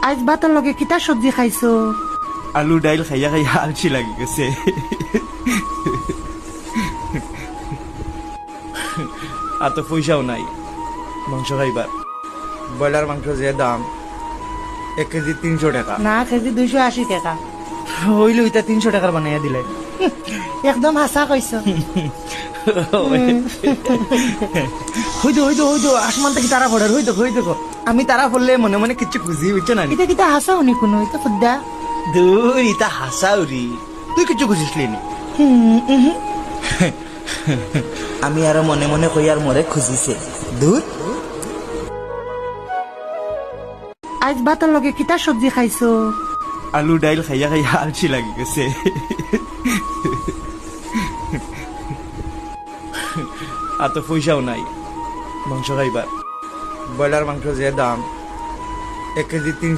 আজ ভাতের লগে কিতা সবজি খাইছো? আলু ডাইল খাইয়া খাইয়া আলসি লাগি গেছে। আর তো পয়সাও নাই মাংস খাইবার। ব্রয়লার মাংস যে দাম 1 কেজি 300 টাকা। না, কেজি 280 টাকা। হইলে ওইটা 300 টাকার বানাইয়া দিলে। একদম হাসা কইছো। হইতো আসমান থেকে তারা পড়ার হইতো আমি তারা পড়লে মনে মনে কিছু খুঁজি বুঝছো না। এটা কিতা হাসা উনি কোনো এটা খুদ্দা। দূর ইতা হাসাউরি, তুই কিছু খুঁজিসলি নি? আমি আরো মনে মনে কই আর মরে খুঁজিছে দূর। আজ ভাতের লগে কিতা সবজি খাইছো? আলু ডাইল খাইয়া খাইয়া আলসি লাগি গেছে। আর তো পয়সাও নাই মাংস খাইবার। ব্রয়লার মাংস যে দাম 1 কেজি 300